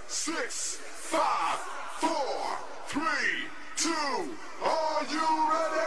6, 5, 4, 3, 2, are you ready?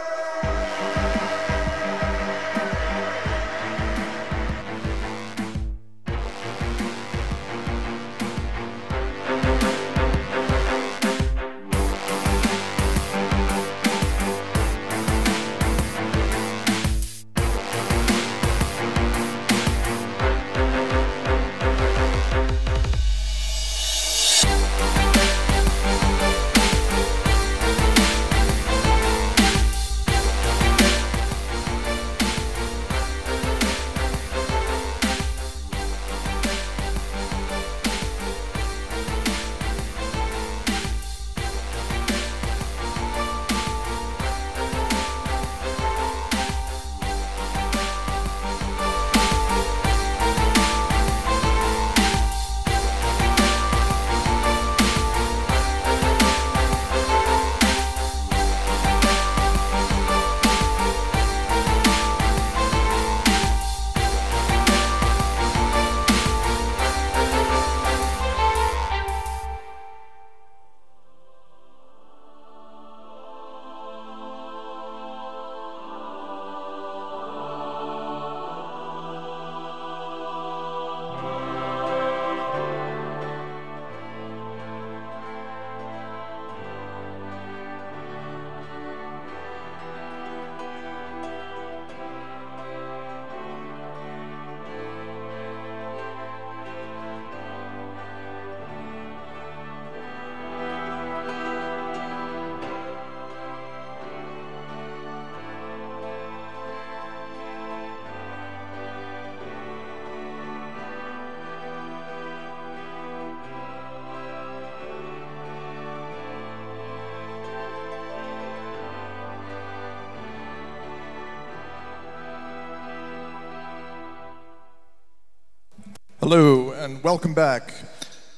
Hello and welcome back.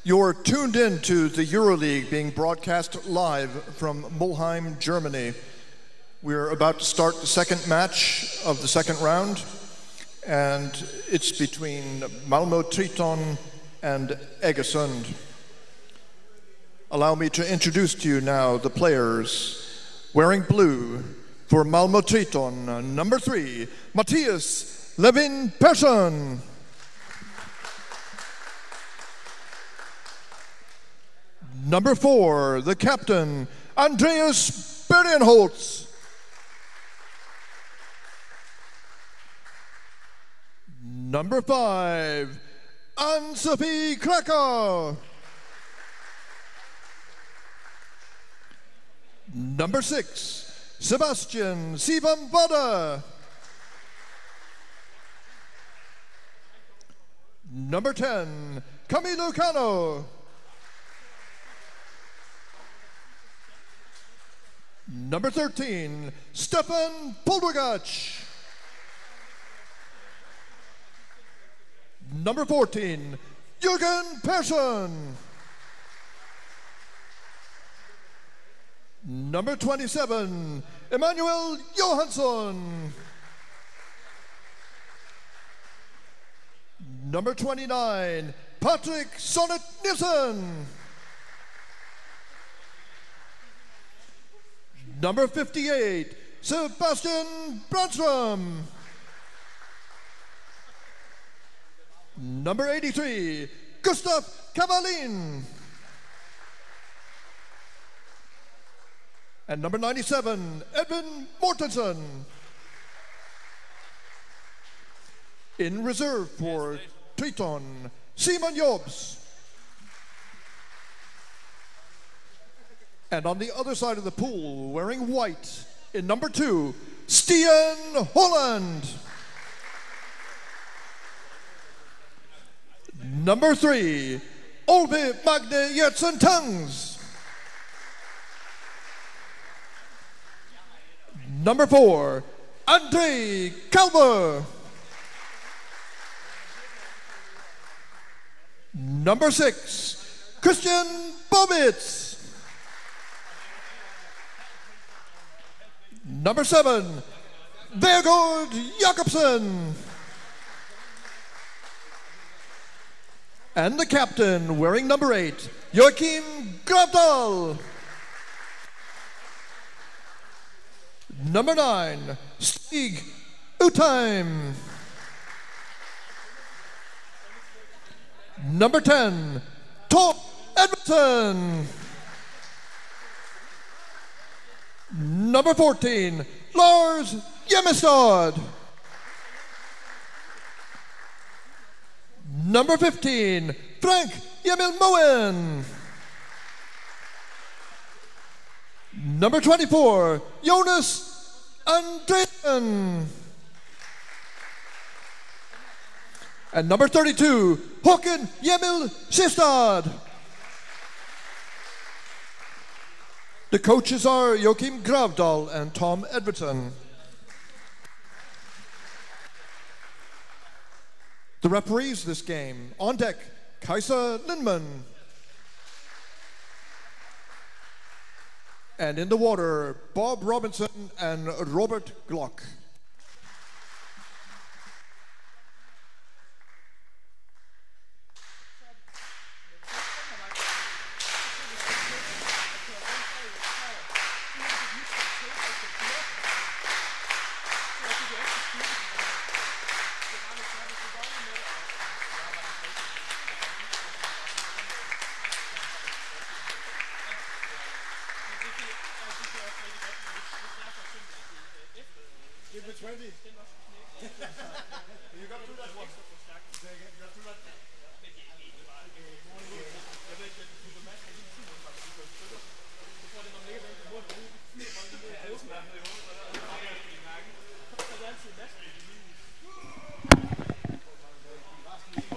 You're tuned in to the Euroleague being broadcast live from Mulheim, Germany. We're about to start the second match of the second round, and it's between Malmo Triton and Egersund. Allow me to introduce to you now the players. Wearing blue for Malmo Triton, number 3, Matthias Levin Persson. Number 4, the captain, Andreas Bergenholtz. Number 5, Ann-Sophie Krakow. Number 6, Sebastian Sivam-Vada. Number 10, Camilo Cano. Number 13, Stefan Poldragac. Number 14, Jürgen Persson. Number 27, Emmanuel Johansson. Number 29, Patrick Sonnet Nielsen. Number 58, Sebastian Brandstrom. Number 83, Gustav Kavalin. And number 97, Edvin Mortensen. In reserve for Triton, Simon Jobs. And on the other side of the pool, wearing white, in number 2, Stian Holland. Number 3, Olve Magne Jensen-Tangs. Number 4, Andrei Kalber. Number 6, Christian Bobitz. Number 7, Vegard Jakobsen. And the captain, wearing number 8, Joachim Krefeld. Number 9, Stig Utheim. Number 10, Tom Edmondson. Number 14, Lars Hjemmestad. Number 15, Frank Emil Moen. Number 24, Jonas Andreasen. And number 32, Håkan Emil Skistad. The coaches are Joachim Gravdal and Tom Edmondson. The referees this game, on deck, Kajsa Lindman. And in the water, Bob Robinson and Robert Glock.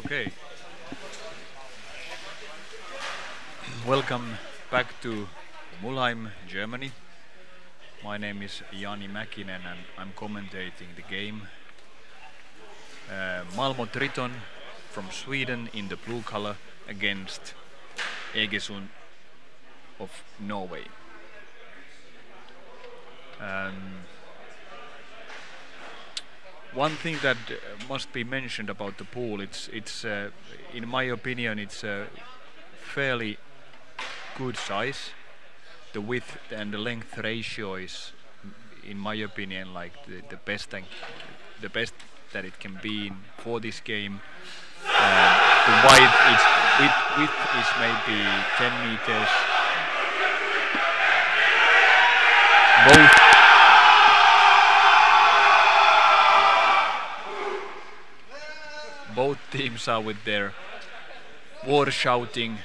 Okay. Welcome back to Mulheim, Germany. My name is Jani Mäkinen and I'm commentating the game. Malmo Triton from Sweden in the blue color against Egersund of Norway. One thing that must be mentioned about the pool, it's in my opinion, it's a fairly good size. The width and the length ratio is, in my opinion, like the best that it can be for this game. The width is maybe 10 meters. Both teams are with their war shouting.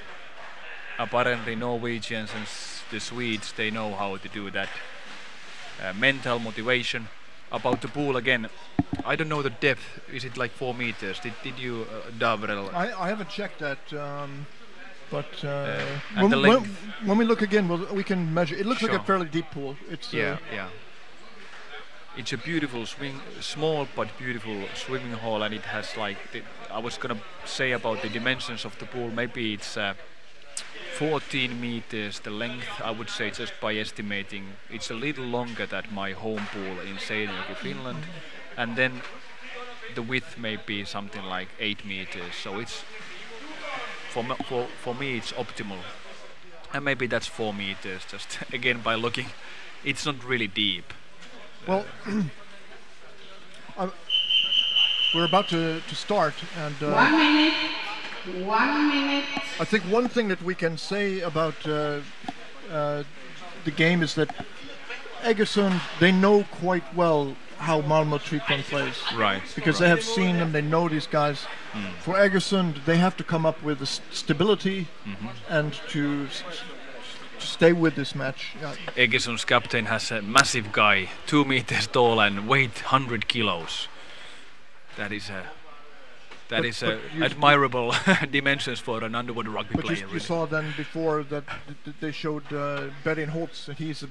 Apparently Norwegians and the Swedes, they know how to do that. Mental motivation. About the pool again, I don't know the depth. Is it like 4 meters? Did you, Davrel? I haven't checked that, but when we look again, we can measure. It looks Sure. like a fairly deep pool. It's yeah. It's a beautiful small but beautiful swimming hall, and it has like I was gonna say about the dimensions of the pool. Maybe it's 14 meters the length. I would say, just by estimating, it's a little longer than my home pool in Seinäjoki, Finland, and then the width may be something like 8 meters. So it's for me it's optimal, and maybe that's 4 meters. Just again by looking, it's not really deep. Well, we're about to start, and 1 minute. 1 minute. I think one thing that we can say about the game is that Egersund, they know quite well how Malmo Triton plays. Right. Because they have seen them, they know these guys. For Egersund, they have to come up with the stability and to stay with this match. Yeah. Egersund's captain has a massive guy, 2 meters tall and weight 100 kilos. That is admirable dimensions for an underwater rugby But player. you Really. saw then before that they showed Berin Holtz. He's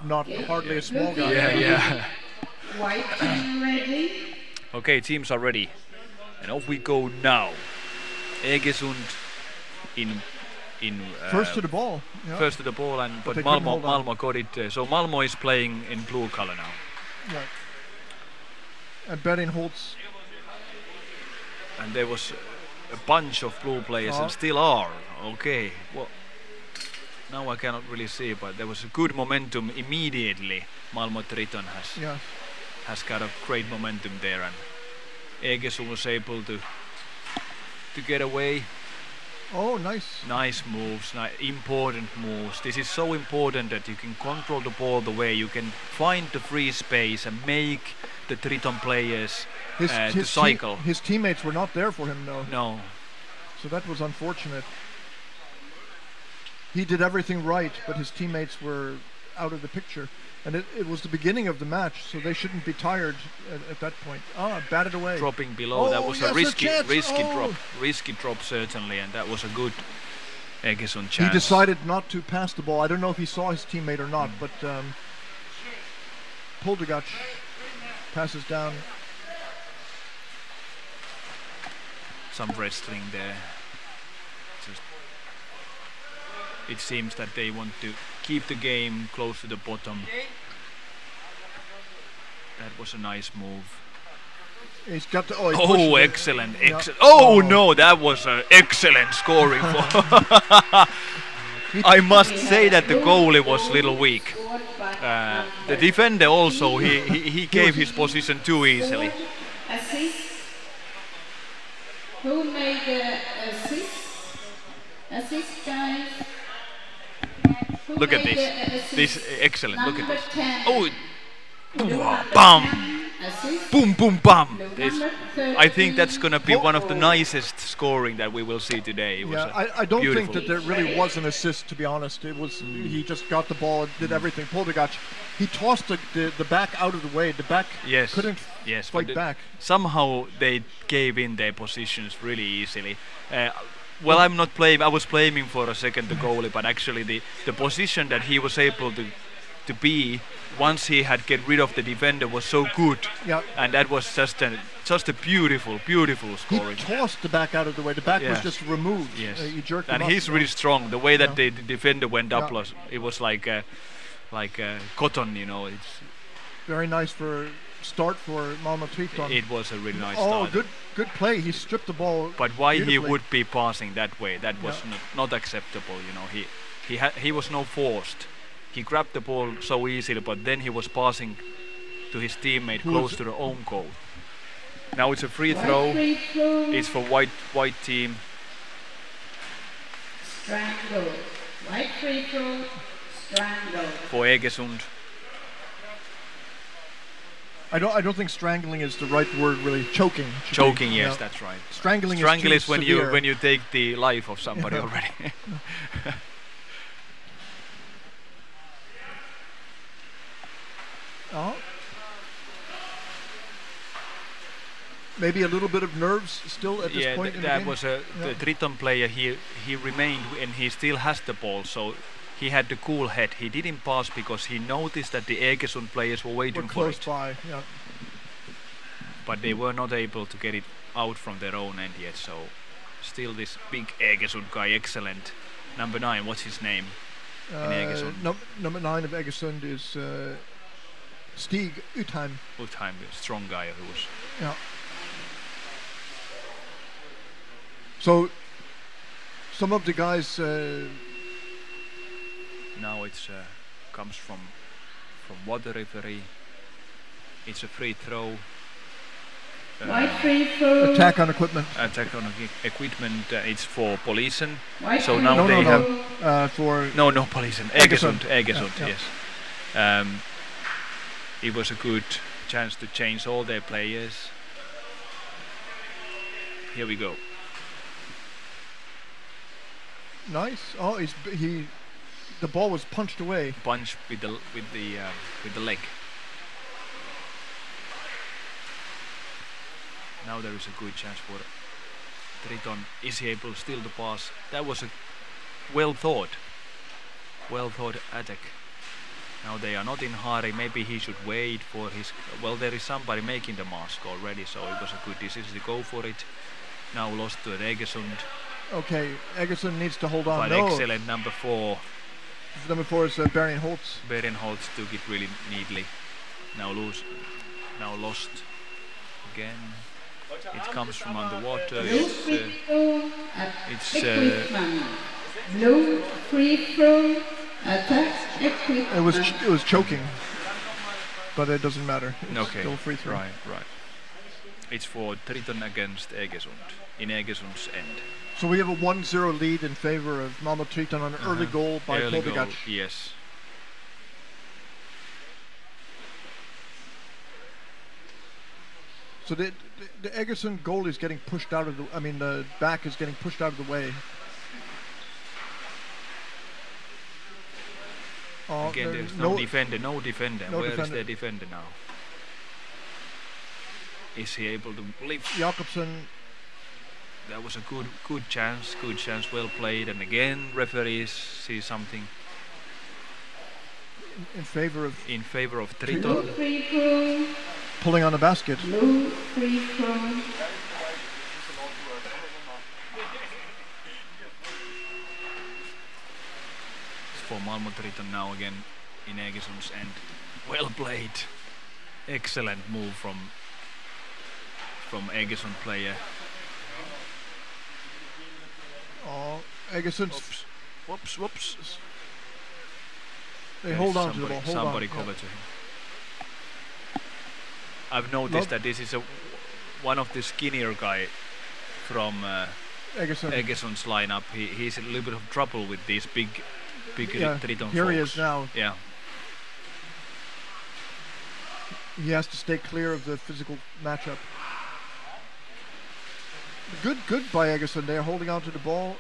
not hardly a small guy. Yeah. White team ready. Okay, teams are ready, and off we go now. Egersund in First to the ball. Yeah. first to the ball, but they couldn't hold on. Malmo got it. So Malmo is playing in blue color now. Right. And Berin Holtz. And there was a bunch of blue players and still are. Okay, well, now I cannot really see, but there was a good momentum immediately. Malmo Triton has got a great momentum there, and Egersund was able to get away. Oh, nice. Nice moves, important moves. This is so important that you can control the ball the way you can find the free space and make the Triton players to cycle. His teammates were not there for him, though. No. So that was unfortunate. He did everything right, but his teammates were out of the picture. And it was the beginning of the match, so they shouldn't be tired at that point. Batted away. Dropping below, that was a risky drop certainly, and that was a good Egersund chance. He decided not to pass the ball. I don't know if he saw his teammate or not, but Poldegac passes down. Some wrestling there. It seems that they want to keep the game close to the bottom. That was a nice move. He's got the, excellent. Oh no, that was an excellent scoring. I must say that the goalie was a little weak. The defender also, he gave his position too easily. Who made the assist? Assist, guys. Look at this. This excellent. Look at this. Oh, bam! Boom, boom, bam! I think that's gonna be one of the nicest scoring that we will see today. It was I don't think that there really was an assist, to be honest. It was he just got the ball, did everything. Poldegac, he tossed the back out of the way. The back couldn't fight back. Somehow they gave in their positions really easily. Well, I'm not blaming. I was blaming for a second the goalie, but actually the position that he was able to be once he had get rid of the defender was so good. Yeah. And that was just a beautiful scoring. He tossed the back out of the way. The back was just removed. Yes. He jerked and him he's up. really strong. The way that the defender went up, it was like cotton. You know, it's very nice start for Malmo Triton. It was a really nice start. Good play. He stripped the ball. But why he would be passing that way? That was not acceptable. You know, he was no forced. He grabbed the ball so easily, but then he was passing to his teammate close to the own goal. Now it's a free throw. It's for white team. Strangle. White free throw. Strangle. For Egersund. I don't think strangling is the right word. Really, choking. Choking, yes, that's right. Strangling is when severe. you take the life of somebody already. Maybe a little bit of nerves still at this point in the game. That was the Triton player. He remained and he still has the ball, so he had the cool head. He didn't pass because he noticed that the Egersund players were waiting for it. Close by, yeah. But they were not able to get it out from their own end yet. So still this big Egersund guy, excellent. Number 9, what's his name? In Egersund. Number 9 of Egersund is Stig Utheim. Utheim, a strong guy who was. Yeah. So some of the guys. Now it comes from water referee. It's a free throw. White free throw. Attack on equipment. Attack on equipment. It's for Policen. White So now they have for no Policen. Egersund. Yeah. Yes. It was a good chance to change all their players. Here we go. Nice. Oh, the ball was punched away. Punch with the leg. Now there is a good chance for Triton. Is he able still to pass? That was a well thought attack. Now they are not in hurry. Maybe he should wait for his. Well, there is somebody making the mask already, so it was a good decision to go for it. Now lost to Egersund. Okay, Egersund needs to hold on. But excellent number 4. Number 4 is Berenholtz. Berenholtz took it really neatly. Now lost again. It comes from underwater. Blue free throw at it's, equipment. Blue free throw attack equipment. It was choking, but it doesn't matter. It's Okay, still free throw. right. It's for Triton against Egersund, in Egersund's end. So we have a 1-0 lead in favor of Malmo Triton on an early goal by Early goal, Poldigac. yes. So the Egersund goal is getting pushed out of the. I mean, the back is getting pushed out of the way. Again, there's no defender. No Where defender. is their defender now? Is he able to lift? Jakobsen. That was a good chance, well played. And again, referees see something In favor of in favor of Blue Triton. free throw. pulling on the basket. Blue free throw. For Malmo Triton now again in Egersund's end. Well played. Excellent move from Egersund player. Egersund. Whoops. They hold on to the ball. Somebody cover to him. I've noticed that this is one of the skinnier guy from Egersund's lineup. He's in a little bit of trouble with these big Triton here he folks. is now. Yeah. He has to stay clear of the physical matchup. Good by Egersund. They're holding on to the ball.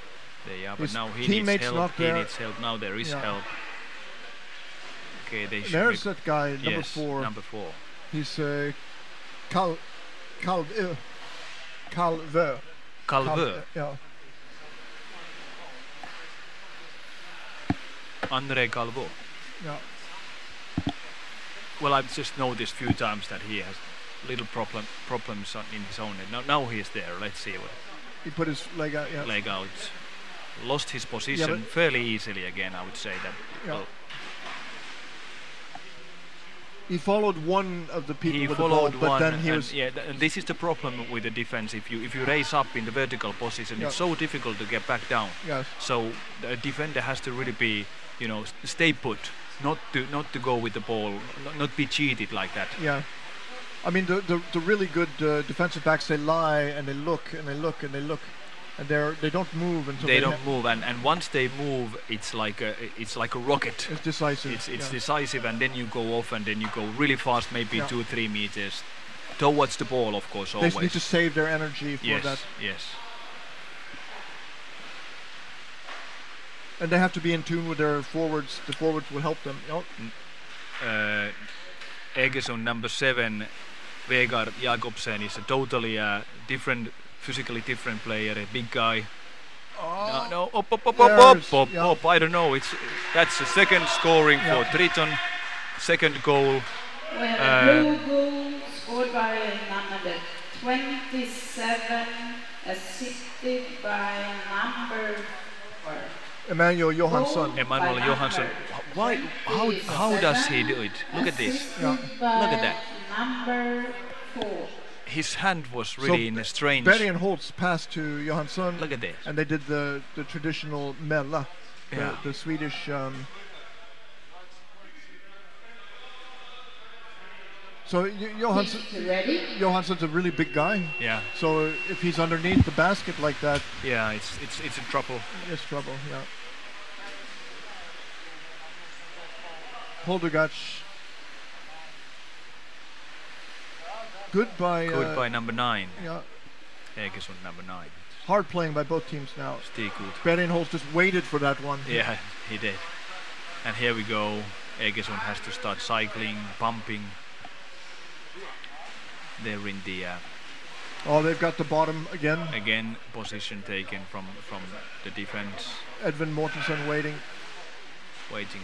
But His now he teammates needs help. not there. He needs help. Now there is help. Okay, they should. There's that guy, number Yes, 4. number 4. He's Calveux. Calveux. Yeah. André Calveux. Yeah. Well, I've just noticed a few times that he has little problems in his own head. Now he is there. Let's see what He put his leg out. Yeah. leg out. Lost his position fairly easily again. I would say that. Yeah. Well, He followed one of the people he with the ball, followed but one, then he and was. and this is the problem with the defense. If you raise up in the vertical position, it's so difficult to get back down. Yes. So the defender has to really be, stay put, not to go with the ball, not be cheated like that. Yeah. I mean, the really good defensive backs, they lie and they look and they look and they look, and they don't move until they don't move, and once they move, it's like a rocket. It's decisive. It's decisive, and then you go off, and then you go really fast, maybe 2 or 3 meters towards the ball, of course. Always. They need to save their energy for that. Yes. And they have to be in tune with their forwards. The forwards will help them. Egersund number 7, Vegard Jakobsen, is a totally physically different player, a big guy. Up. I don't know. That's the second scoring for Triton. Second goal. We have a blue goal scored by number 27, assisted by number 4. Emmanuel Johansson. Emmanuel Johansson. Why? How does he do it? Look at this. Yeah. Look at that. Number 4. His hand was really in a strange. Berry and Holtz passed to Johansson. Look at this. And they did the traditional mella, Yeah. the Swedish. So Johansson's a really big guy. Yeah. So if he's underneath the basket like that, Yeah, it's in trouble. it's trouble. Yeah. Poldigac. Good by number 9. Yeah. Egersund number 9. Hard playing by both teams now. Still good. Berry and Holtz just waited for that one. Yeah, he did. And here we go. Egersund has to start cycling, pumping. They're in the They've got the bottom again. again position taken from the defense. Edvin Mortensen waiting. Waiting.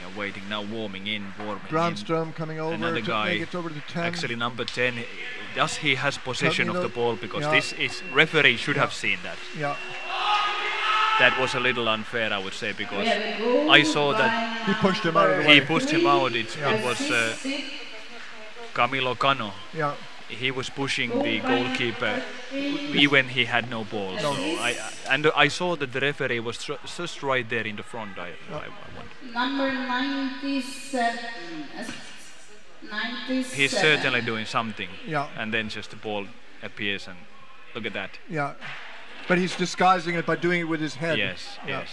Now warming in. Brandström coming over. Another guy. Make it over to 10. Actually, number 10. He has possession of Camilo. the ball because Yeah. this is referee should have seen that. Yeah. That was a little unfair, I would say, because We have a goal I saw that He pushed him out of the way. he pushed him out. It was assisted Camilo Cano. Yeah. he was pushing Goal the by goalkeeper number 3. even he had no ball. So Assist. I saw that the referee was just right there in the front. I wonder. Number 97. 97. He's certainly doing something. Yeah. And then just the ball appears and look at that. Yeah. But he's disguising it by doing it with his head. Yes, Yeah. yes.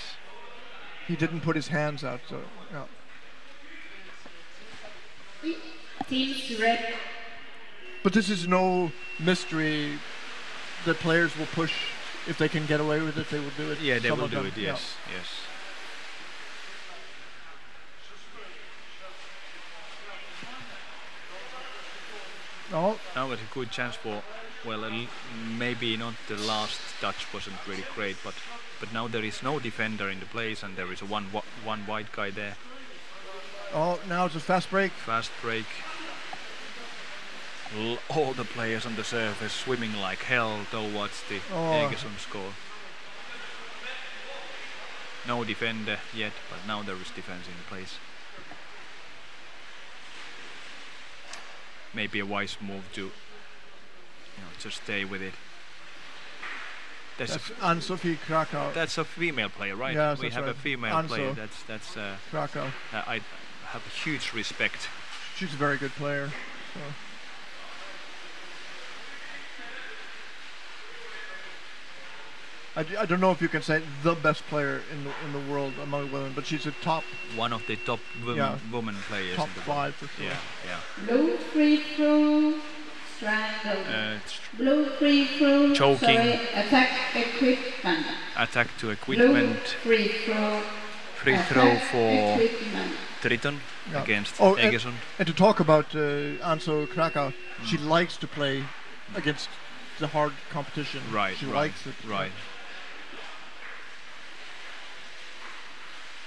He didn't put his hands out, so yeah. Teams red. But this is no mystery. The players will push if they can get away with it. They will do it. Yeah, they Some will of do them, it. yeah. Yes, yes. Oh, Now it's a good chance for, well, maybe not the last touch wasn't really great, but now there is no defender in the place and there is a one white guy there. oh, now it's a fast break. Fast break. All the players on the surface swimming like hell towards the Egersund score. No defender yet, but now there is defense in place. Maybe a wise move to, just stay with it. That's Ann-Sophie Krakow. That's a female player, right? Yes, we that's have a right. female player. Anso. That's Krakow. I have a huge respect. She's a very good player. So. I don't know if you can say the best player in the world among women, but she's a top One of the top women players. top in the 5 for sure. Yeah. Blue free throw. Strangled. Blue free throw. Choking. Sorry, attack equipment. Attack to Blue equipment. free throw. Free throw Attack for equipment. Triton Yeah. against Oh, Egersund. And to talk about Anso Krakow, she likes to play against the hard competition. Right. She right, likes it. Right.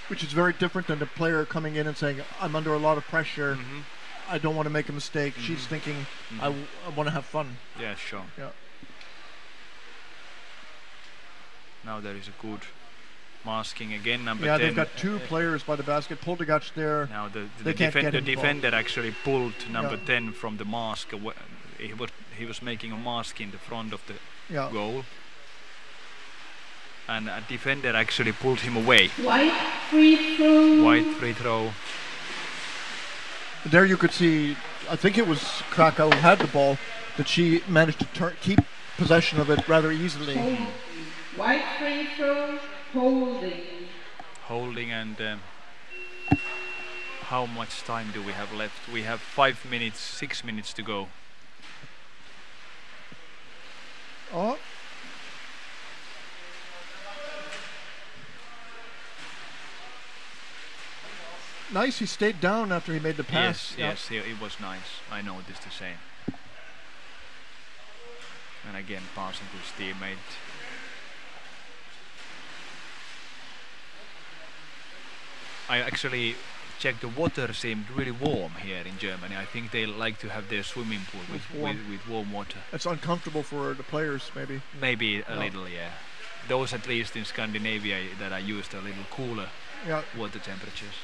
Which is very different than the player coming in and saying, I'm under a lot of pressure. Mhm. I don't want to make a mistake. She's thinking, I want to have fun. Yeah, sure. Yeah. Now there is a good masking again. Number Yeah, 10. they've got 2 players by the basket. Poltergach there. Now They can't get the involved. defender actually pulled number Yeah. 10 from the mask. He was making a mask in the front of the Yeah. goal. And a defender actually pulled him away. White free throw. White free throw. There you could see, I think it was Krakow who had the ball, that she managed to keep possession of it rather easily. White free throw. Holding. Holding and how much time do we have left? We have 5 minutes, 6 minutes to go. Oh. Nice, he stayed down after he made the pass. Yes, it was nice. I noticed the same. And again, passing to his teammate. I actually checked the water seemed really warm here in Germany. I think they like to have their swimming pool with warm water. It's uncomfortable for the players, maybe. Maybe a little, yeah. Those at least in Scandinavia that are used a little cooler Yeah. water temperatures.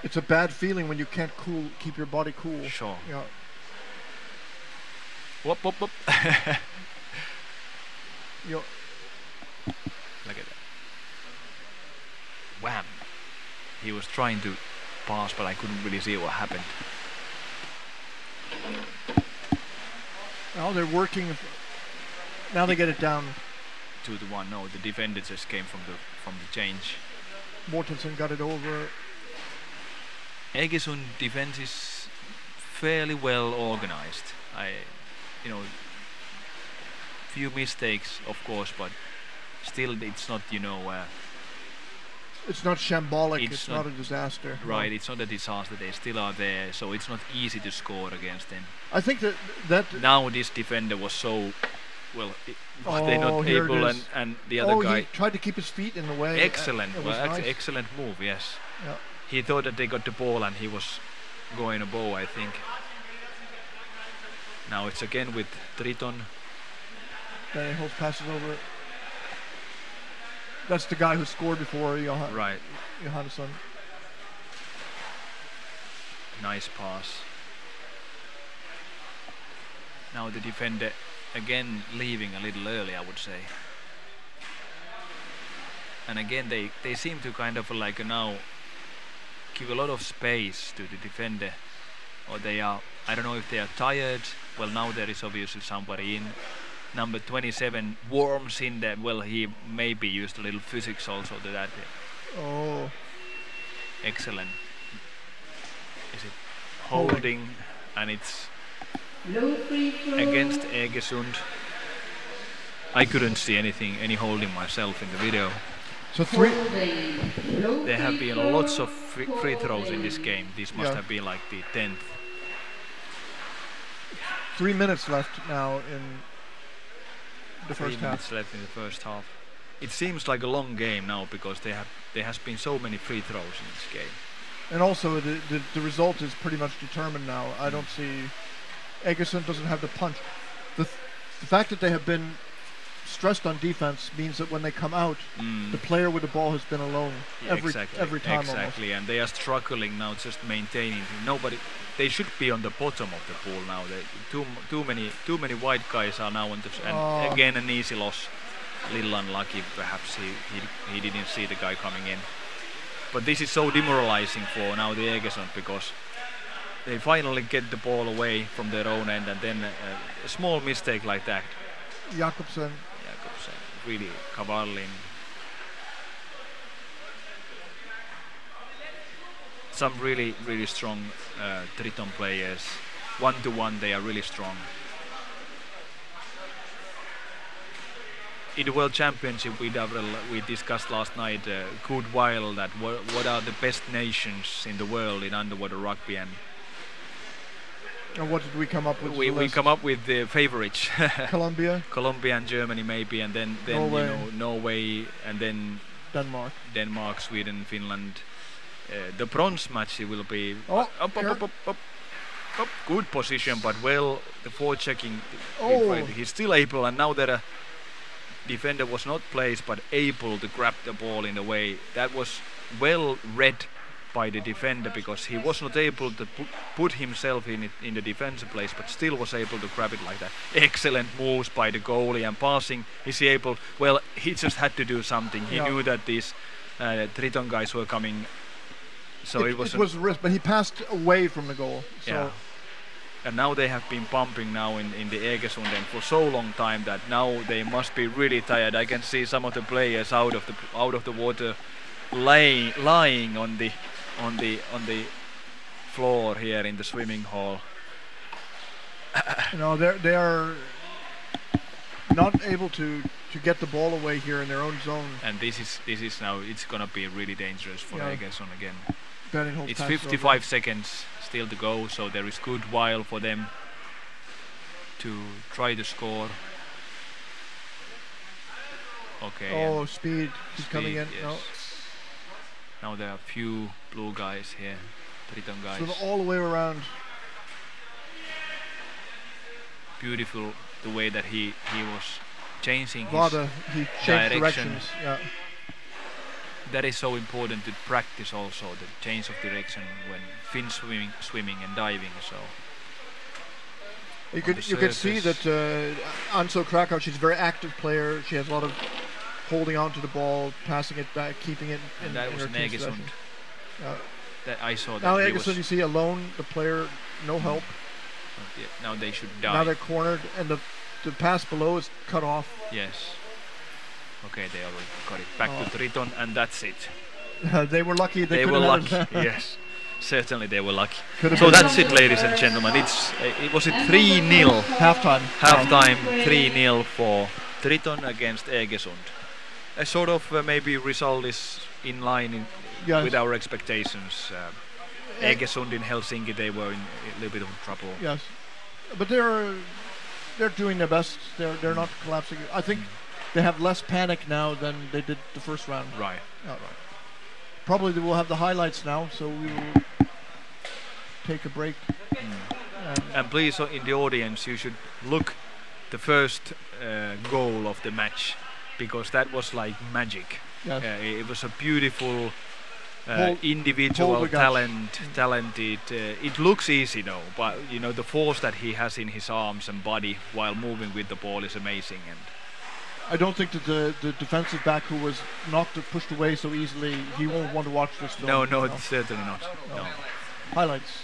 It's a bad feeling when you can't keep your body cool. Sure. Yeah. Whoop, whoop, whoop. You Look at that. Wham! He was trying to pass, but I couldn't really see what happened. Now they're working. Now they get it down. 2-1. No, the defender just came from the change. Mortensen got it over. Egersund defense is fairly well organized. Few mistakes, of course, but still, it's not, It's not shambolic. It's It's not a disaster. right. It's not a disaster. They still are there, so it's not easy to score against them. I think that Now this defender was so well. They're not here it able, is. and the other guy. He tried to keep his feet in the way. Excellent, It was nice. excellent move. Yes. Yeah. He thought that they got the ball and he was going a bow, I think. Now it's again with Triton. Danny Holtz passes over. That's the guy who scored before Right. Johannesson. Nice pass. Now the defender again leaving a little early, I would say. And again they seem to kind of like now give a lot of space to the defender, or they are, I don't know if they are tired. Well, now there is obviously somebody in. Number 27 warms in there. Well, he maybe used a little physics also to that. Oh. Excellent. Is it holding? And it's Low free throw. against Egersund. I couldn't see any holding myself in the video. So three. Holding. Low There have free been throw, lots of free throws in this holding. game. This must Yeah. have been like the 10th. 3 minutes left now in the 3 first minutes half. left in the first half. It seems like a long game now because there has been so many free throws in this game. And also the result is pretty much determined now. I don't see Egersund doesn't have the punch. The fact that they have been stressed on defense means that when they come out, the player with the ball has been alone every time exactly, and they are struggling now just maintaining. They should be on the bottom of the pool now. Too many white guys are now on the and again an easy loss. A little unlucky, perhaps he didn't see the guy coming in. But this is so demoralizing for now the Egersund because they finally get the ball away from their own end, and then a small mistake like that. Jakobsen. Really cavalling. Some really strong Triton players. 1-to-1 they are really strong. In the World Championship we discussed last night a good while that what are the best nations in the world in underwater rugby, and what did we come up with? we come up with the favorites. Colombia and Germany maybe, and then Norway, and then Denmark, Sweden, Finland. The bronze match will be up. Good position, but well, the forechecking. He's still able, and now that a defender was not placed but able to grab the ball in a way that was well read by the defender, because he was not able to put himself in the defensive place, but still was able to grab it like that. Excellent moves by the goalie, and passing. Is he able? Well, he just had to do something. He knew that these Triton guys were coming. So it was a risk, but he passed away from the goal. So. Yeah. And now they have been pumping now in the Egersund for so long time that now they must be really tired. I can see some of the players out of the water, lying on the floor here in the swimming hall. They are not able to get the ball away here in their own zone. And this is now, it's gonna be really dangerous for Egersund again. It's 55 over. seconds still to go, so there is good while for them to try to score. Okay. Speed. He's coming in. Yes. No. Now there are a few blue guys here, Triton guys. So all the way around. Beautiful the way that he was changing he changed directions. Yeah. That is so important to practice also, the change of direction when fin swimming and diving. So you could see that Anso Krakow, she's a very active player. She has a lot of holding on to the ball, passing it back, keeping it in. And that was her an team's Egersund. That I saw that. Now Egersund, you see alone, the player, no help. Now they should dive. Now they're cornered, and the pass below is cut off. Yes. Okay, they already got it back to Triton, and that's it. They were lucky. They were lucky. Yes, certainly they were lucky. Could've So been that's it, ladies and gentlemen. It was 3-0 halftime. 3-0 for Triton against Egersund. A sort of maybe result is in line with our expectations. Egersund in Helsinki, they were in a little bit of trouble. Yes, but they're doing their best. They're not collapsing. I think they have less panic now than they did the first round. Right. Probably they will have the highlights now, so we will take a break. And please, in the audience, you should look the first goal of the match, because that was like magic. Yes. It was a beautiful individual talented. It looks easy though, but you know the force that he has in his arms and body while moving with the ball is amazing. And I don't think that the defensive back who was not pushed away so easily, he won't want to watch this film. No, certainly not. No. Highlights.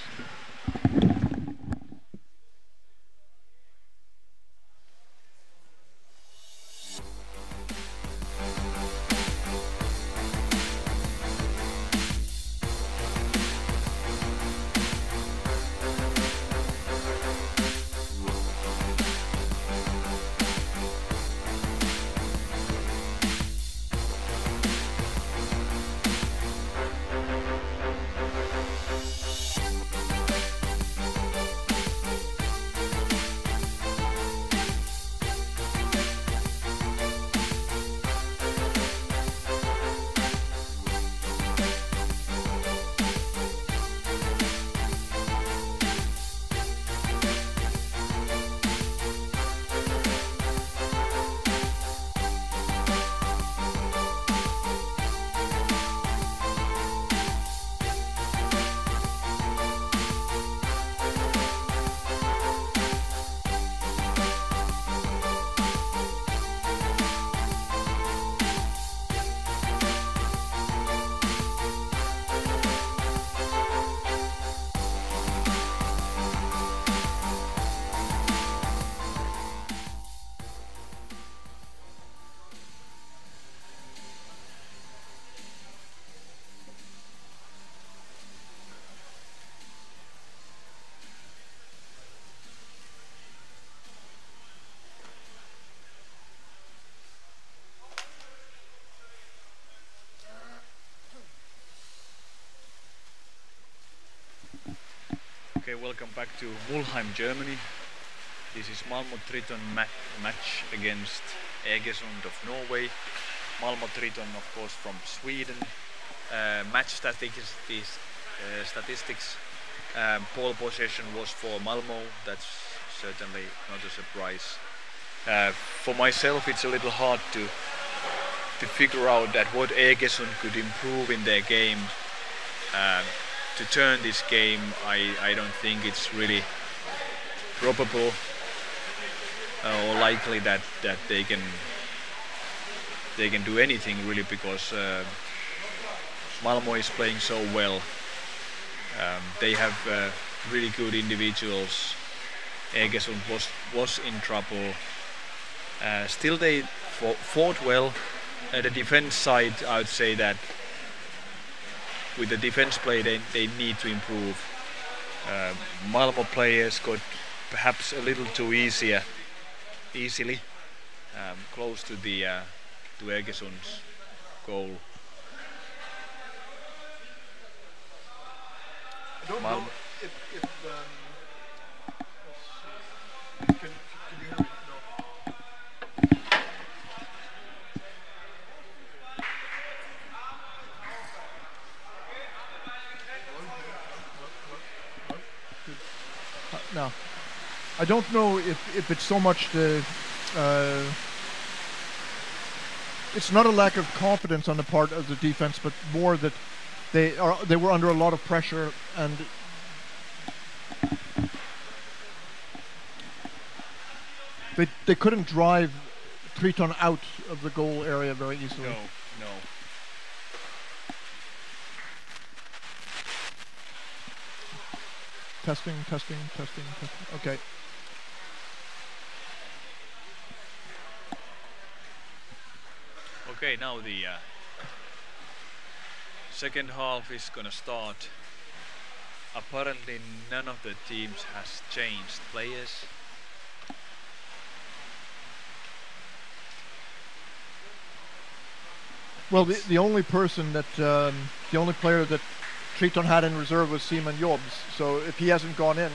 Okay, welcome back to Mulheim, Germany. This is Malmo Triton match against Egersund of Norway. Malmo Triton, of course, from Sweden. Match statistics, ball possession was for Malmo. That's certainly not a surprise. For myself, it's a little hard to figure out that what Egersund could improve in their game. To turn this game, I don't think it's really probable or likely that they can do anything really, because Malmo is playing so well. They have really good individuals. Egersund was in trouble. Still they fought well. The defense side, I would say that with the defense play they need to improve. Malmo players got perhaps a little too easily close to the to Egersund's goal. I don't know if can you hear me? No. No, I don't know if it's so much the. It's not a lack of confidence on the part of the defense, but more that they were under a lot of pressure and they couldn't drive Triton out of the goal area very easily. No. Testing. Okay. Okay, now the second half is gonna start. Apparently none of the teams has changed players. Well, the only person that the only player that Triton had in reserve was Simon Jobs, so if he hasn't gone in.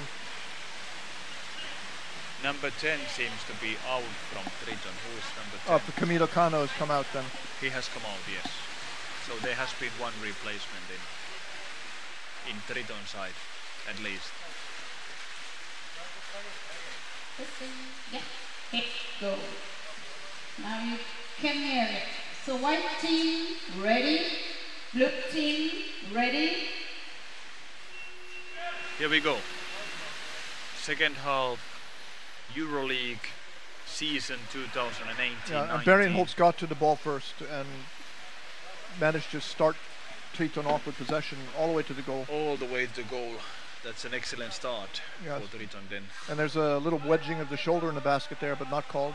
Number 10 seems to be out from Triton. Who is number 10? If Camilo Cano has come out then. He has come out, yes. So there has been one replacement in Triton side, at least. Yeah, hit, go. Now you can hear it. So white team, ready, Blue team, ready? Here we go. Second half, Euroleague season 2018. Yeah, and Bergenholtz got to the ball first and managed to start Triton off with possession all the way to the goal. All the way to goal. That's an excellent start Yes. for Triton then. And there's a little wedging of the shoulder in the basket there, but not called.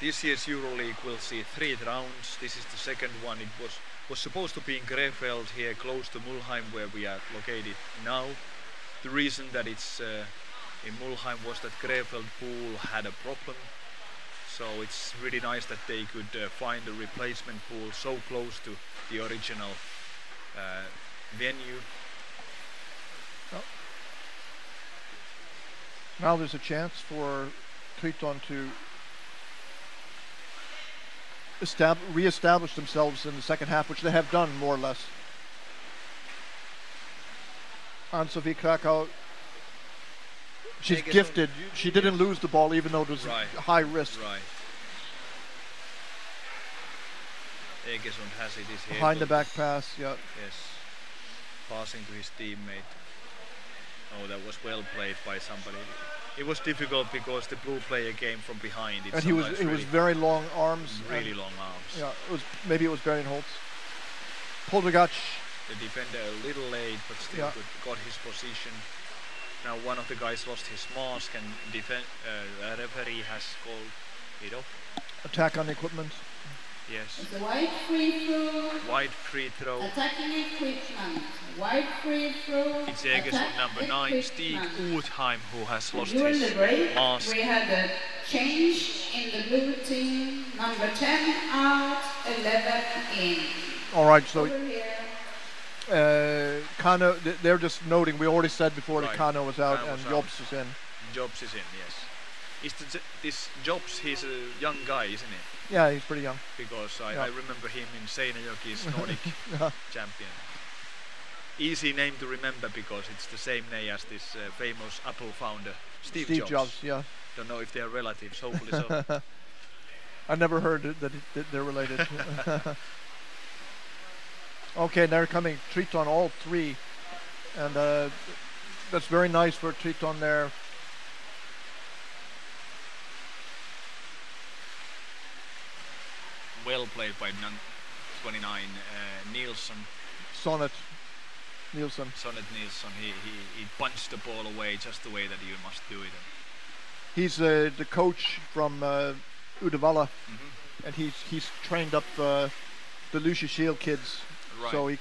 This year's Euroleague will see 3 rounds. This is the second one. It was supposed to be in Krefeld here, close to Mulheim, where we are located now. The reason that it's in Mulheim was that Krefeld pool had a problem. So it's really nice that they could find a replacement pool so close to the original venue. Oh. Now there's a chance for Triton to re-establish themselves in the second half, which they have done more or less. Ann-Sophie Krakow, she's Egersund. gifted. She didn't lose the ball even though it was Right. high risk. Right. Egersund has it. Is here. Behind the back pass, yeah. Yes. Passing to his teammate. Oh, that was well played by somebody. It was difficult because the blue player came from behind. It's And he was really, very long arms. really and, long arms. Yeah, maybe it was Bergenholtz. Poldergach, The defender a little late, but still Yeah. got his position. Now one of the guys lost his mask, and the referee has called it off. attack on equipment. Yes. It's a wide free throw. Wide free throw. Attacking equipment. Wide free throw. It's Egersund attack number 9, Stig equipment. Uthheim, who has lost During the his break, mask. we had a change in the blue team. Number 10 out, 11 in. All right, so Over here. Kano, they're just noting, we already said before that Right. Kano was out Kano and was out. Jobs is in. Jobs is in, yes. This Jobs, he's a young guy, isn't he? Yeah, he's pretty young. Because Yeah. I remember him in Seinäjoki's Nordic Yeah. champion. Easy name to remember because it's the same name as this famous Apple founder, Steve Jobs. Yeah. Don't know if they're relatives, hopefully so. I never heard that they're related. Okay, they're coming Triton, all three. And that's very nice for Triton there. Well played by 29 Nielsen. Sonnet Nielsen. Sonnet Nielsen, he punched the ball away just the way that you must do it. He's the coach from Uddevalla, Mhm. and he's trained up the Lucia Shield kids. Right. So he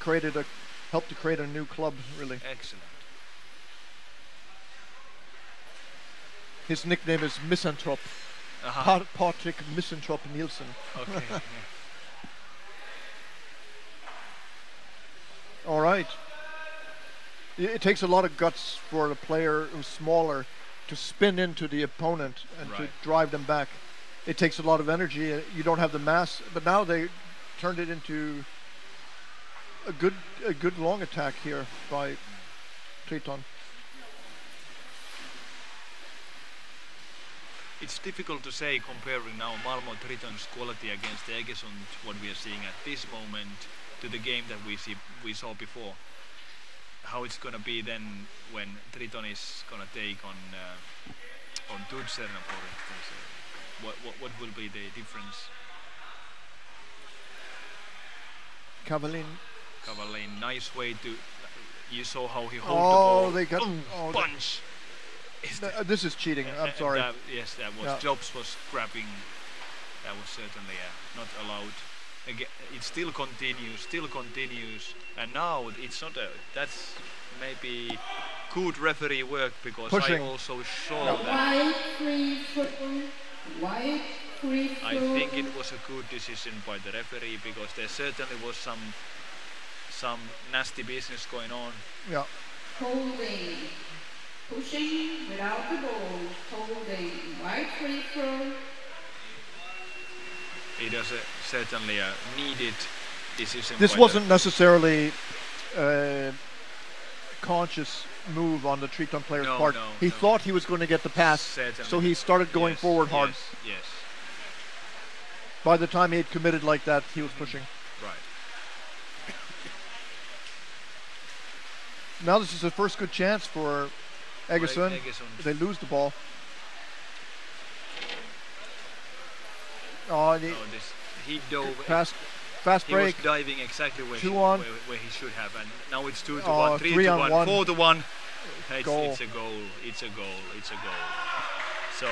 helped to create a new club, really. Excellent. His nickname is Misanthrope. Uh-huh. Patrick Misanthrope Nielsen. Okay. All right. It takes a lot of guts for a player who's smaller to spin into the opponent and to Right. drive them back. It takes a lot of energy. You don't have the mass, but now they turned it into a good long attack here by Triton. It's difficult to say comparing now Malmo Triton's quality against the Egersund, what we are seeing at this moment, to the game that we saw before. How it's gonna be then when Triton is gonna take on Tudserna, for instance. What will be the difference? Cavallin. Cavallin, nice way to. You saw how he held Oh, the ball. they got- Boom, oh, punch. This is cheating. I'm sorry. Yes, that was Yeah. Jobs was grabbing. That was certainly not allowed. Again, it still continues, and now it's not. That's maybe good referee work because Pushing. I also saw Yeah. that. Wide free throw. Wide free throw. I think it was a good decision by the referee because there certainly was some nasty business going on. Yeah. Holding. Pushing without the ball. Holding. Wide free throw. It was certainly a needed decision. This by the- wasn't necessarily a conscious move on the Triton player's No, part. no, He no. thought he was going to get the pass, Certainly. so he started going Yes, forward hard. Yes. By the time he had committed like that, he was pushing. Right. Now this is the first good chance for Egersund. They lose the ball. Oh, he dove. Fast He break. was diving exactly where, where he should have, and now it's 2-1, 3-1, 4-1. It's a goal. It's a goal. It's a goal. So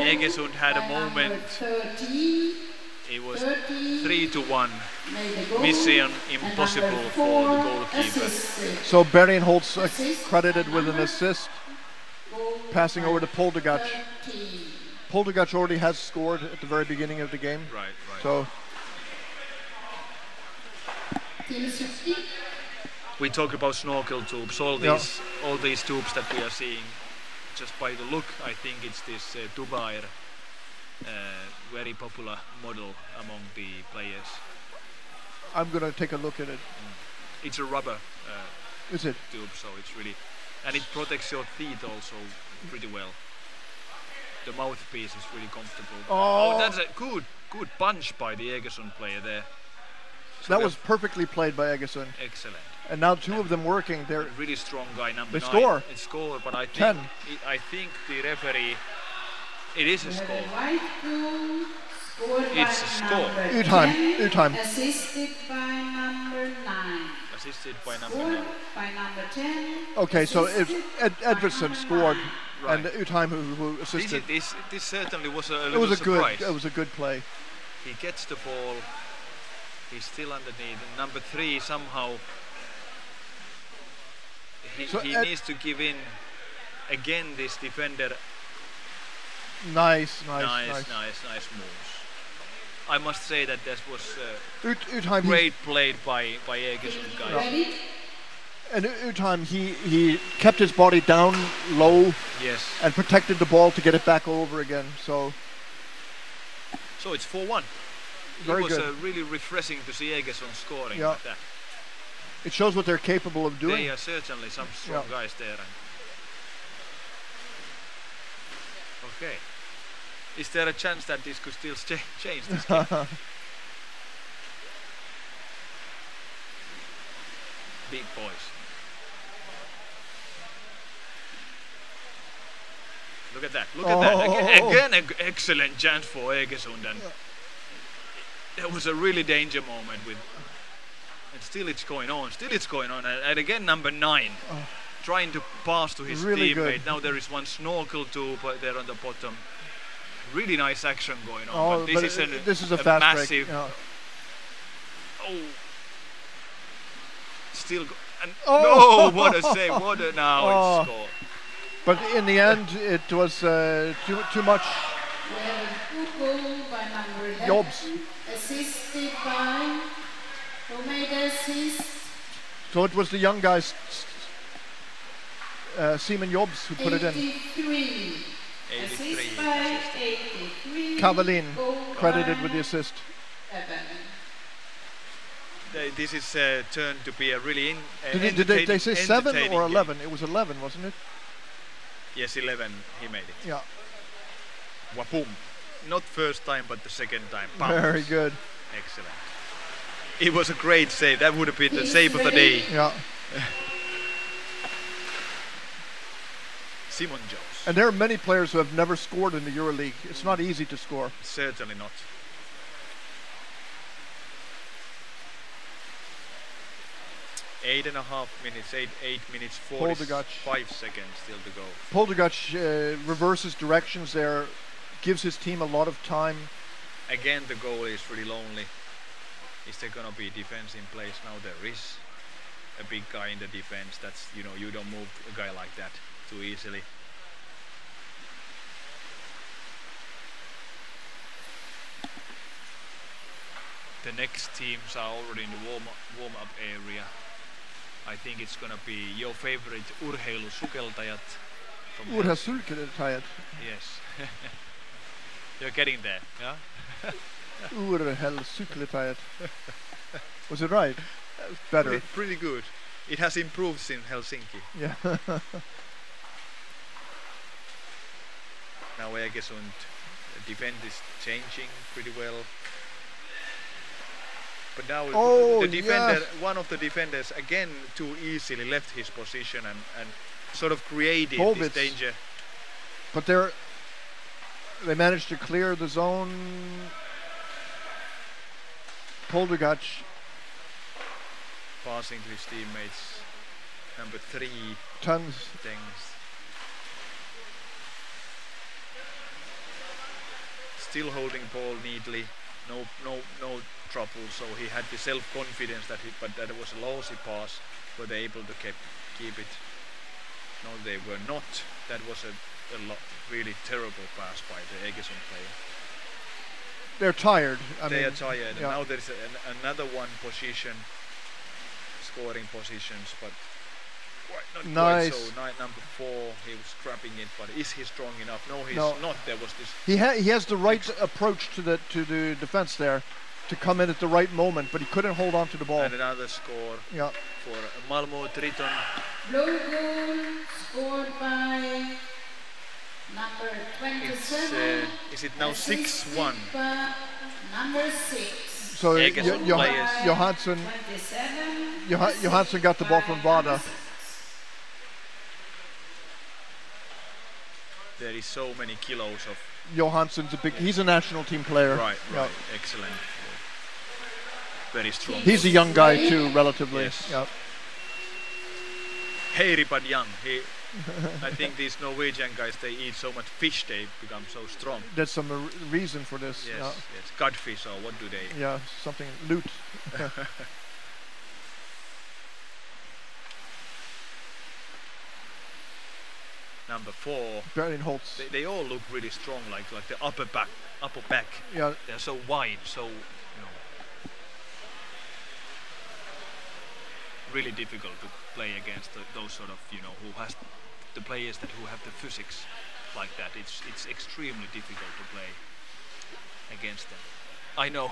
Egersund had a moment. It was 3-1. Mission impossible for the goalkeeper. So Berlin holds credited with an assist, passing over to Poldergac. Poldergac already has scored at the very beginning of the game. Right. So we talk about snorkel tubes. All these tubes that we are seeing, just by the look, I think it's this Dubai, very popular model among the players. I'm gonna take a look at it. It's a rubber Is it? tube, so it's really, and it protects your teeth also pretty well. The mouthpiece is really comfortable. Oh, that's a good punch by the Egersund player there. So that was perfectly played by Egersund. Excellent. And now two of them working. They're really strong guy, number 9. They score. It scored, but I think 10. I think the referee. It is a score. It's a score. Utheim. Assisted by number 9. Assisted by number 9. Scored by number 10. Okay, so if Edvardsson scored, Right. and Utheim who assisted. This certainly was a little surprise. It was a good play. He gets the ball. He's still underneath. And number 3 somehow. He needs to give in again. This defender. Nice moves. I must say that this was Utheim, great played by Egersund guys. Ready? And Utheim, he kept his body down low. Yes. And protected the ball to get it back over again. So it's 4-1. Very good. It was really refreshing to see Egersund scoring like that. It shows what they're capable of doing. They are certainly some strong guys there. Okay. Is there a chance that this could still change this game? Big boys. Look at that. Look at that. Again an excellent chance for Egersund. And there was a really danger moment with. And still it's going on. And again number 9. Trying to pass to his teammate. Good. Now there is one snorkel tube there on the bottom. Really nice action going on. But this is a fast massive. break. Still. No! What a save! It's score. But in the end, it was too much. We have a goal by number 11. Jobs. Assisted by. Who made the assist? So it was the young guys, Simon Jobs, who put it in. 83. Assist by 83. Kavalin credited with the assist. This is turned to be a really Did they say 7 or 11? Game. It was 11, wasn't it? Yes, 11. He made it. Yeah. Waboom! Not first time, but the second time. Bounce. Very good. Excellent. It was a great save. That would have been the save of the day. Yeah. Simon Jobs. And there are many players who have never scored in the Euroleague. It's not easy to score. Certainly not. Eight and a half minutes, 8 minutes, 45 seconds still to go. Poldergac reverses directions there, gives his team a lot of time. Again, the goal is really lonely. Is there gonna be defense in place? Now there is a big guy in the defense. That's, you don't move a guy like that too easily. The next teams are already in the warm-up area. I think it's gonna be your favorite urheilusukeltajat. Urheilusukeltajat. Yes. You're getting there, yeah? Urheilusukeltajat. Was it right? Better. Pretty good. It has improved since Helsinki. Yeah. Now Egersund defense is changing pretty well. But now Oh, the defender, yes. one of the defenders, again too easily left his position and sort of created Kovitz. this danger. But they managed to clear the zone. Poldergac Passing to his teammates. Number 3, tons. Tengs. Still holding ball neatly. No trouble. So he had the self-confidence but that was a lousy pass. Were they able to keep it? No, they were not. That was a really terrible pass by the Egersund player. They're tired. They are tired. yeah. Now there's another one position, scoring positions, but not Nice. quite so. Number 4, he was scrapping it, but is he strong enough? No, he's No. not. There was this. He has the right approach to the defense there, to come in at the right moment, but he couldn't hold on to the ball. And another score Yeah. for Malmo Triton. Blue goal scored by number 27. Is it now 6-1? Number 6. So Egersund players. Johansson 27. Johansson got the ball from Vada. There is so many kilos of. Johansson's he's a national team player. Right. Yeah. Excellent. Very strong. He's a young guy too, relatively. Yes. Yeah. Hairy but young. I think these Norwegian guys, they eat so much fish, they become so strong. There's some reason for this. Yes, Yeah. yes. Codfish or what do they? Yeah, something loot. Number 4. Berlin-Holtz. They all look really strong, like the upper back. Yeah. They're so wide, so really difficult to play against those sort of who has the players who have the physics like that. It's extremely difficult to play against them. I know.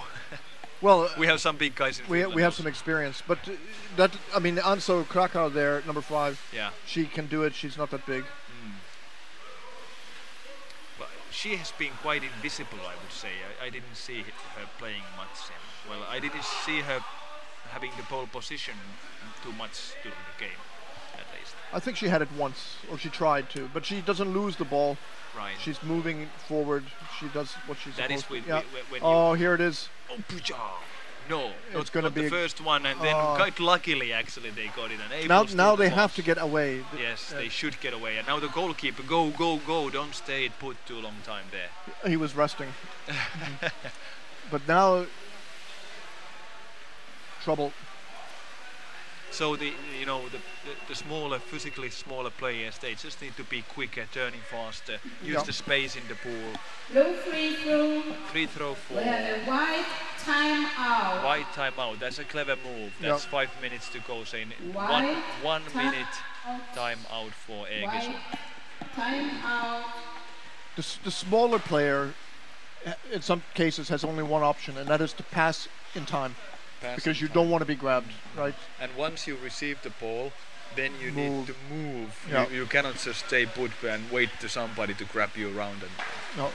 Well, we have some big guys in Finland we have also. some experience, but Anso Krakow there, number 5. Yeah. She can do it. She's not that big. But she has been quite invisible, I would say. I didn't see her playing much. Well, I didn't see her having the pole position too much during the game, at least. I think she had it once, or she tried to, but she doesn't lose the ball. Right. She's moving forward. She does what she's That is supposed when to. when Oh, here it is. Oh, puja! No, It's not gonna the be first one, and then quite luckily, actually, they got it. And Now they have to get away. Yes, they should get away. And now the goalkeeper, go! Don't stay put too long time there. He was resting. But now, trouble. So the smaller, physically smaller players, they just need to be quicker, turning faster, use the space in the pool. Blue free throw. Free throw for We have a white timeout. white timeout. That's a clever move. That's 5 minutes to go. Saying White one minute out. timeout for White Egersund. timeout. The smaller player, in some cases, has only one option, and that is to pass in time, because you don't want to be grabbed, right? And once you receive the ball, then you need to move. Yeah. You cannot just stay put and wait to somebody to grab you around. And No,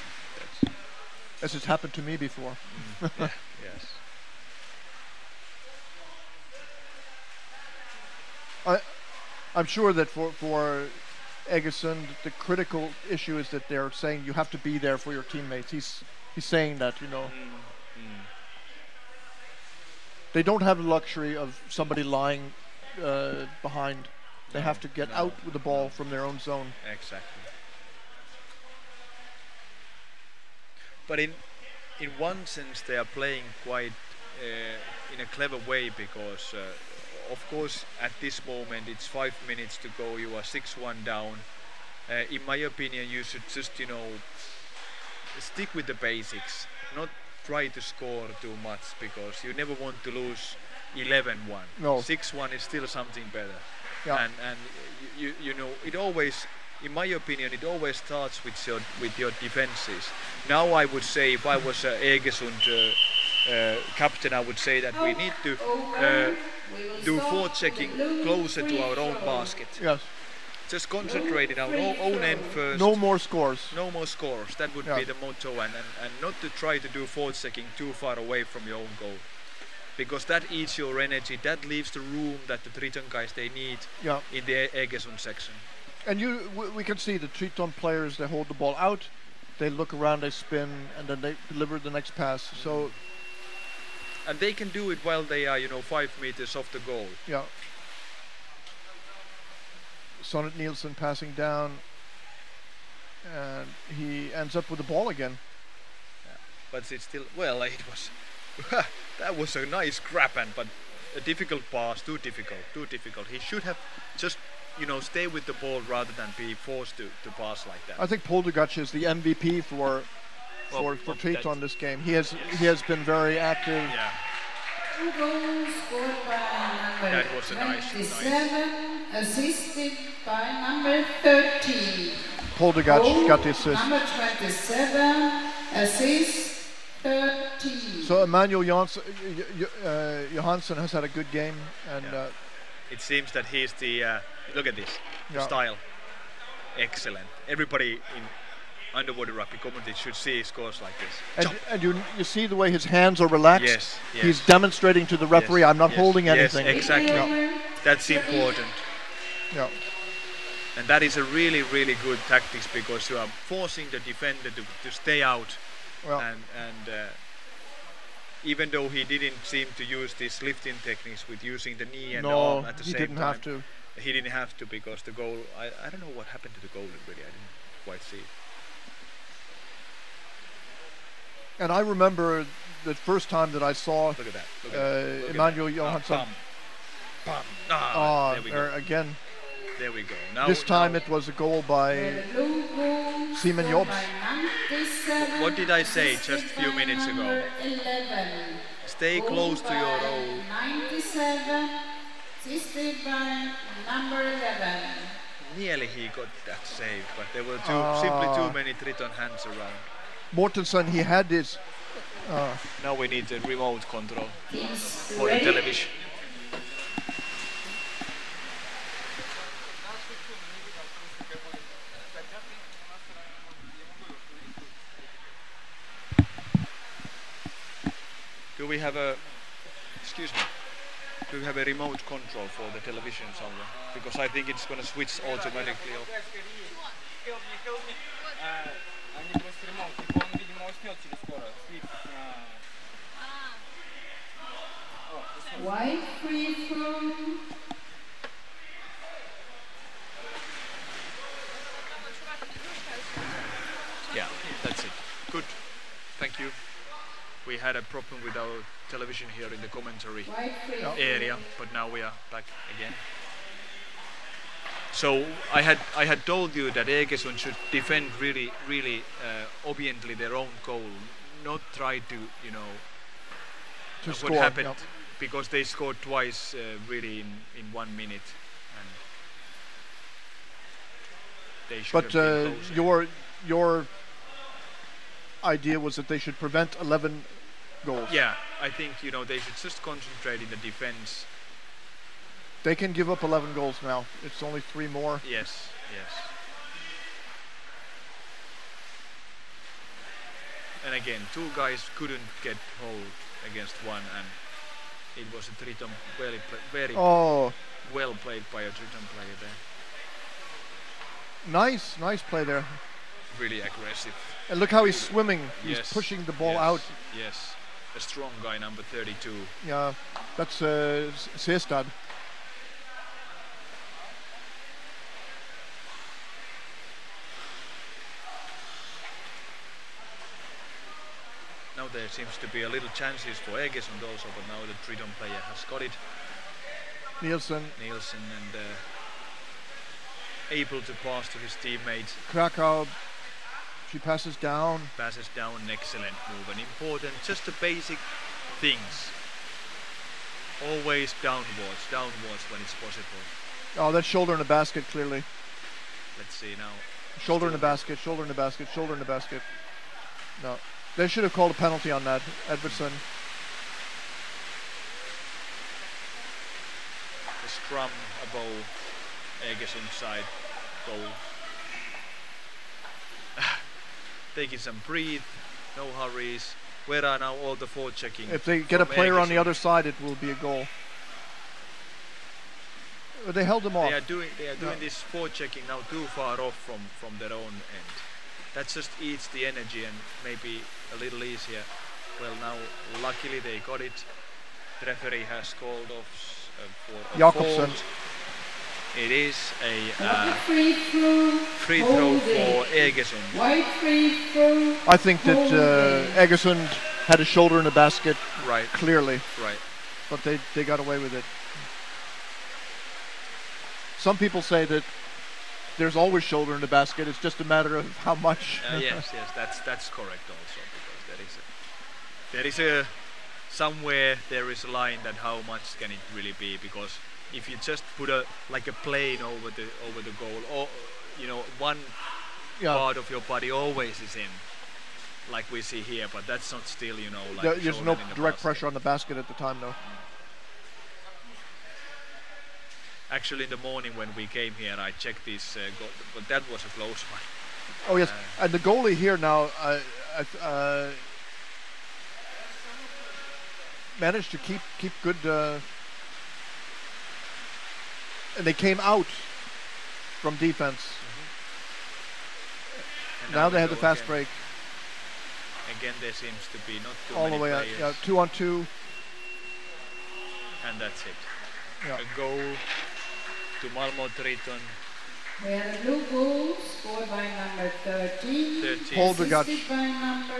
as it's happened to me before. yes. I'm sure that for Egersund, the critical issue is that they're saying you have to be there for your teammates. He's saying that, They don't have the luxury of somebody lying behind. They have to get out with the ball from their own zone. Exactly. But in one sense, they are playing quite in a clever way, because of course at this moment it's 5 minutes to go. You are 6-1 down. In my opinion, you should just stick with the basics, not try to score too much, because you never want to lose 11-1. No. 6-1 is still something better. Yeah. And it always, in my opinion, it always starts with your defenses. Now I would say, if I was Egersund captain, I would say that we need to do forechecking closer to our own basket. Yes. just concentrate it our own end first. No more scores. No more scores. That would be the motto, and not to try to do forward checking too far away from your own goal, because that eats your energy. That leaves the room that the Triton guys they need in the Egersund section. And we can see the Triton players. They hold the ball out, they look around, they spin, and then they deliver the next pass. So. And they can do it while they are 5 meters off the goal. Yeah. Sonnet Nielsen passing down, and he ends up with the ball again. Yeah. But it's still, it was, that was a nice grab, but a difficult pass, too difficult. He should have just, stay with the ball rather than be forced to pass like that. I think Poldugac is the MVP for Triton this game. He has been very active. Yeah. 2 goals scored by number That was a nice. 27, assisted by number 13. Poldugac got the assist. Number 27, assist 13. So Emmanuel Johansson has had a good game, and it seems that he's the look at this style, excellent. Everybody in underwater rugby community should see scores like this. And you see the way his hands are relaxed. Yes. He's demonstrating to the referee, I'm not holding anything. Yes, exactly. That's important. Yeah. And that is a really, really good tactics, because you are forcing the defender to stay out. Well. And even though he didn't seem to use these lifting techniques with using the knee and the arm at the same time. he didn't have to. He didn't have to, because the goal, I don't know what happened to the goal really, I didn't quite see it. And I remember the first time that I saw Look at that. Emmanuel Johansson. There we go. Again. There we go. Now, this time it was a goal by Simon Jobs. What did I say just a few minutes ago? 11. Stay close to your own. 97, assisted by number 11. Nearly he got that save, but there were simply too many Triton hands around. Mortensen, he had this. Now we need the remote control for the television. Do we have a remote control for the television somewhere? Because I think it's going to switch automatically off. White free throw. Yeah, that's it. Good. Thank you. We had a problem with our television here in the commentary area, but now we are back again. So I had told you that Egersund should defend really obediently their own goal, not try to To what score, happened, because they scored twice really in 1 minute, and they should have been closer. your idea was that they should prevent 11 goals. Yeah, I think they should just concentrate in the defense. They can give up 11 goals now. It's only 3 more. Yes. And again, 2 guys couldn't get hold against 1, and it was a Triton very well played by a Triton player there. Nice play there. Really aggressive. And look how he's swimming. He's pushing the ball out. Yes, a strong guy, number 32. Yeah, that's Seestad. Now there seems to be a little chances for Egersund also, but now the Triton player has got it. Nielsen and able to pass to his teammates. Krakow, she passes down. An excellent move, and important, just the basic things. Always downwards when it's possible. Oh, that's shoulder in the basket, clearly. Let's see now. Shoulder in the basket. No. They should have called a penalty on that, Edvardson. The scrum above Egersund side. goal. Taking some breathe, no hurries. Where are now all the forechecking? If they get a from player on the Egersund? other side, it will be a goal. They held him off. They are doing this forechecking now too far off from their own end. That just eats the energy and maybe a little easier. Well, now luckily they got it. The referee has called off for a Jakobsen. fault. It is a Free throw. free throw for Egersund. White free throw. I think that Egersund had a shoulder in the basket Right, clearly, right. but they got away with it. Some people say that there's always shoulder in the basket. It's just a matter of how much. Yes, that's correct also, because there is a somewhere there is a line that how much can it really be, because if you just put a plane over the goal, or one part of your body always is in, like we see here, but that's not still like There's no direct pressure on the basket at the time, though. Actually, in the morning when we came here, I checked this goal, but that was a close one. Oh yes, and the goalie here now managed to keep good. And they came out from defense. And Now they have go the fast again. break Again, there seems to be not too all the many way out. players, Yeah, 2-on-2. and that's it. Yeah. A goal to Malmo Triton. We have a blue goal scored by number 13. 13. Holdegaard. Assisted by number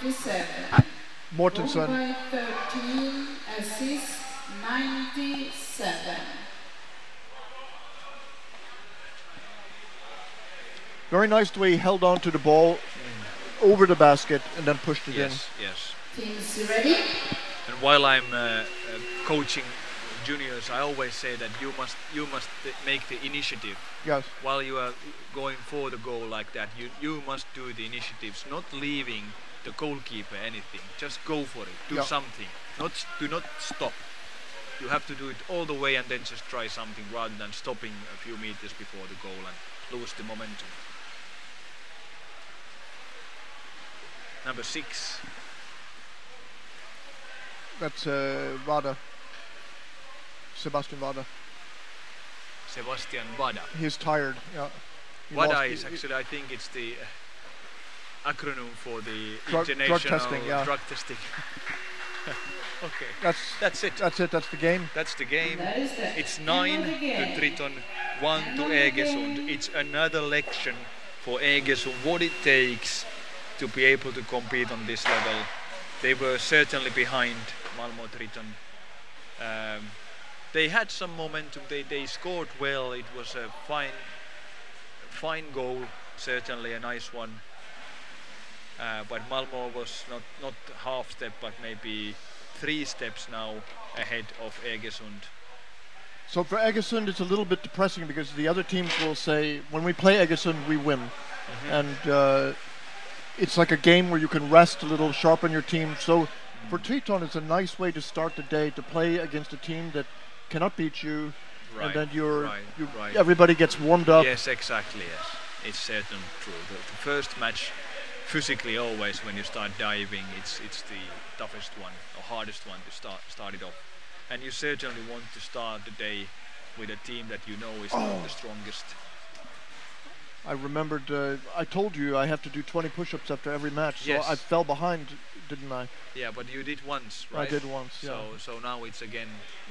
97. Goal Mortensen. by 13. Assist 97. Very nice the way he held on to the ball over the basket and then pushed it Yes. Teams ready? And while I'm coaching juniors, I always say that you must make the initiative. in. Yes. While you are going for the goal like that, you must do the initiatives, not leaving the goalkeeper anything. Just go for it. Do Yeah. something. Do not stop. You have to do it all the way and then just try something rather than stopping a few meters before the goal and lose the momentum. Number 6. That's Vada. Sebastian Vada. Sebastian Vada. He's tired. Yeah. He Vada lost- is actually, I think it's the acronym for the Drug international testing, yeah. drug testing. Okay, That's it. That's it. That's the game. That's the game. That is the It's end 9 of the to game. Triton, 1 End to of the Egersund. game. It's another lection for Egersund, what it takes to be able to compete on this level. They were certainly behind Malmo Triton. They had some momentum. They scored well. It was a fine goal, certainly a nice one. But Malmo was not half step, but maybe 3 steps now ahead of Egersund. So for Egersund, it's a little bit depressing because the other teams will say, when we play Egersund, we win. And it's like a game where you can rest a little, sharpen your team. So for Triton, it's a nice way to start the day, to play against a team that cannot beat you. Right, And then right. everybody gets warmed up. Yes, exactly, yes. It's certainly true. The first match, physically always, when you start diving, it's the toughest one, or hardest one to start it off. And you certainly want to start the day with a team that you know is not the strongest. I remembered, I told you I have to do 20 push-ups after every match, so Yes. I fell behind, didn't I? Yeah, but you did once, right? I did once, yeah. So now it's again